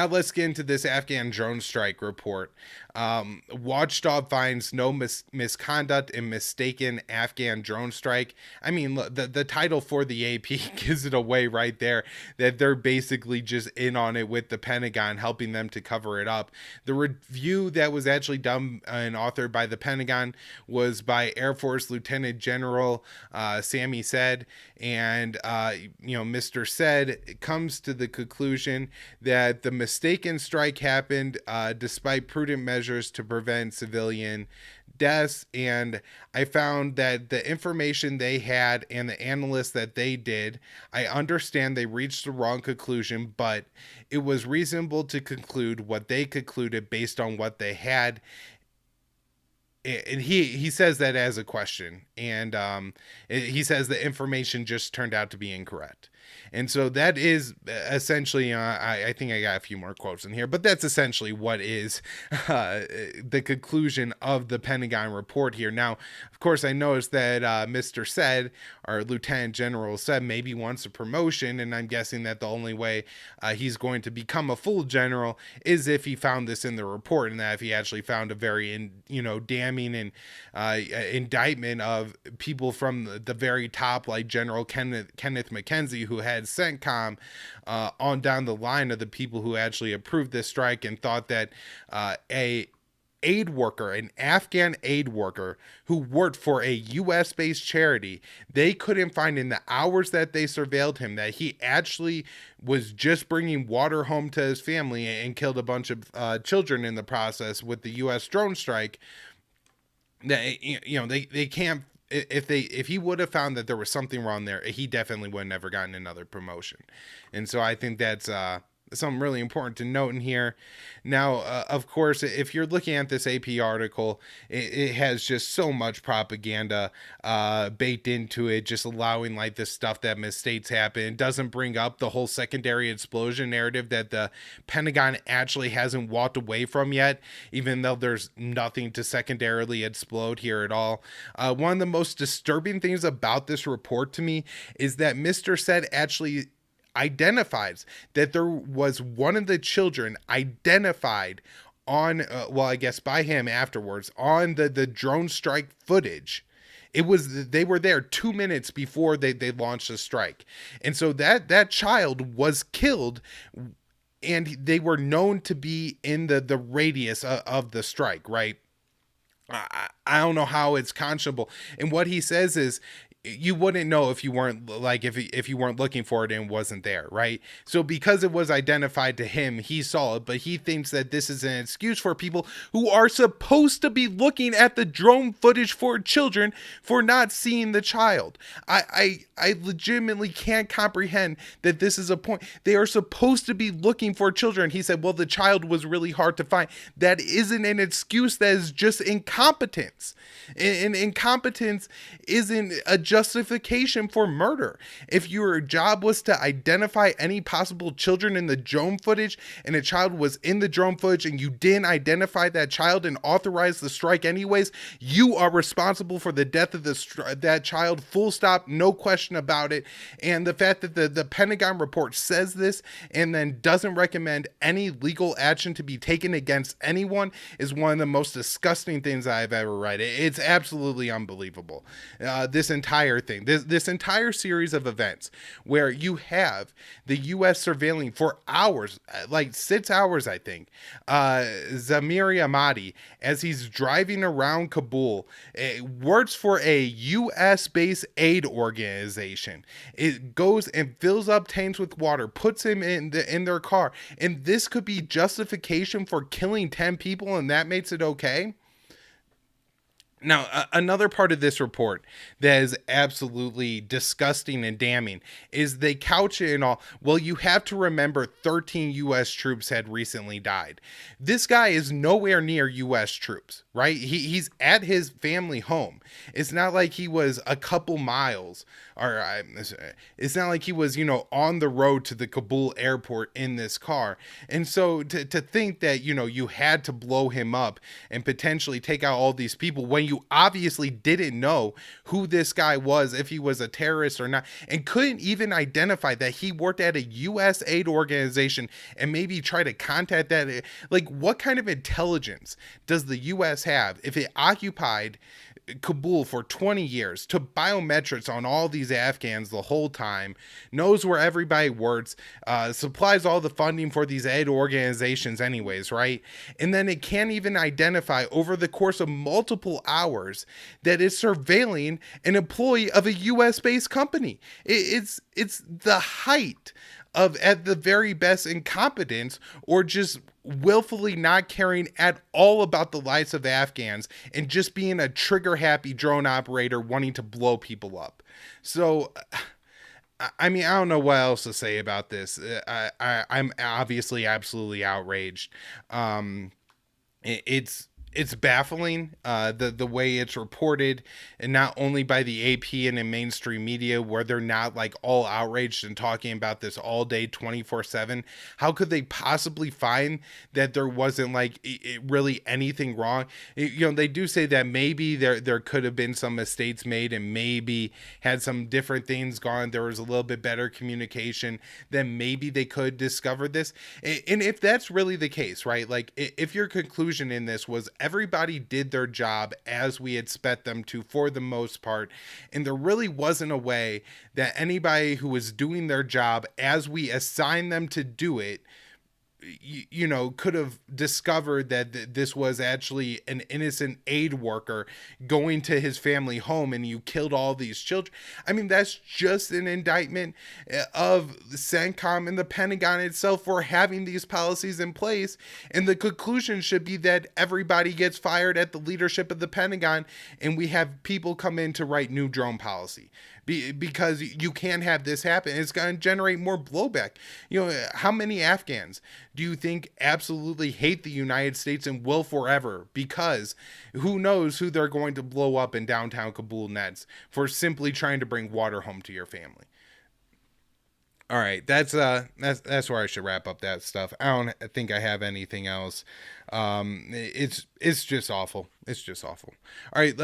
Now let's get into this Afghan drone strike report. Watchdog finds no misconduct in mistaken Afghan drone strike. I mean, look, the title for the AP gives it away right there, that they're basically just in on it with the Pentagon, helping them to cover it up. The review that was actually done and authored by the Pentagon was by Air Force Lieutenant General Sammy Said, and Mr. Said comes to the conclusion that the mistaken strike happened despite prudent measures to prevent civilian deaths. And I found that the information they had and the analysts that they did, I understand they reached the wrong conclusion, but it was reasonable to conclude what they concluded based on what they had. And he says that as a question, and he says the information just turned out to be incorrect. And so that is essentially, I think I got a few more quotes in here, but that's essentially what is the conclusion of the Pentagon report here. Now, of course, I noticed that Mr. Said, our Lieutenant General Said, maybe wants a promotion, and I'm guessing that the only way he's going to become a full general is if he found this in the report, and that if he actually found a very, damning and indictment of people from the very top, like General Kenneth McKenzie, who had CENTCOM on down the line of the people who actually approved this strike and thought that an Afghan aid worker who worked for a U.S. based charity, they couldn't find in the hours that they surveilled him that he actually was just bringing water home to his family and killed a bunch of children in the process with the U.S. drone strike. That they can't. If he would have found that there was something wrong there, he definitely would have never gotten another promotion. And so I think that's something really important to note in here. Now, of course, if you're looking at this AP article, it has just so much propaganda baked into it, just allowing like this stuff that misstates happen. It doesn't bring up the whole secondary explosion narrative that the Pentagon actually hasn't walked away from yet, even though there's nothing to secondarily explode here at all. One of the most disturbing things about this report to me is that Mr. Said actually identifies that there was one of the children identified on I guess by him afterwards on the drone strike footage. They were there 2 minutes before they launched the strike, and so that child was killed, and they were known to be in the radius of the strike, right? I don't know how it's conscionable. And what he says is, you wouldn't know if you weren't if you weren't looking for it and wasn't there, right? So because it was identified to him, he saw it, but he thinks that this is an excuse for people who are supposed to be looking at the drone footage for children for not seeing the child. I legitimately can't comprehend that this is a point. They are supposed to be looking for children. He said, well, the child was really hard to find. That isn't an excuse. That is just incompetence. And incompetence isn't a justification for murder. If your job was to identify any possible children in the drone footage, and a child was in the drone footage, and you didn't identify that child and authorize the strike anyways, you are responsible for the death of that child, full stop, no question about it. And the fact that the Pentagon report says this and then doesn't recommend any legal action to be taken against anyone is one of the most disgusting things I've ever read. It's absolutely unbelievable. This entire thing, this entire series of events where you have the U.S. surveilling for hours, like 6 hours, I think, Zamir Ahmadi, as he's driving around Kabul, works for a U.S.-based aid organization. It goes and fills up tanks with water, puts him in their car, and this could be justification for killing 10 people, and that makes it okay? Now, another part of this report that is absolutely disgusting and damning is they couch it in all, well, you have to remember 13 U.S. troops had recently died. This guy is nowhere near U.S. troops, right? He's at his family home. It's not like he was a couple miles, or it's not like he was, on the road to the Kabul airport in this car. And so to think that, you had to blow him up and potentially take out all these people when you obviously didn't know who this guy was, if he was a terrorist or not, and couldn't even identify that he worked at a U.S. aid organization and maybe try to contact that. Like, what kind of intelligence does the U.S. have if it occupied Kabul for 20 years, took biometrics on all these Afghans the whole time, knows where everybody works, supplies all the funding for these aid organizations anyways, right? And then it can't even identify over the course of multiple hours that it's surveilling an employee of a US based company. It's the height of, at the very best, incompetence, or just willfully not caring at all about the lives of Afghans and just being a trigger happy drone operator wanting to blow people up. So I mean, I don't know what else to say about this. I'm obviously absolutely outraged. It's baffling, the way it's reported, and not only by the AP and in mainstream media, where they're not like all outraged and talking about this all day 24/7. How could they possibly find that there wasn't like really anything wrong? They do say that maybe there could have been some mistakes made, and maybe had some different things gone, there was a little bit better communication, then maybe they could discover this. And if that's really the case, right, like if your conclusion in this was everybody did their job as we expect them to for the most part, and there really wasn't a way that anybody who was doing their job as we assigned them to do it, could have discovered that this was actually an innocent aid worker going to his family home, and you killed all these children. I mean, that's just an indictment of CENTCOM and the Pentagon itself for having these policies in place. And the conclusion should be that everybody gets fired at the leadership of the Pentagon, and we have people come in to write new drone policy. Because you can't have this happen. It's going to generate more blowback. How many Afghans do you think absolutely hate the United States and will forever? Because who knows who they're going to blow up in downtown Kabul next for simply trying to bring water home to your family. All right, that's where I should wrap up that stuff. I don't think I have anything else. It's just awful. It's just awful. All right.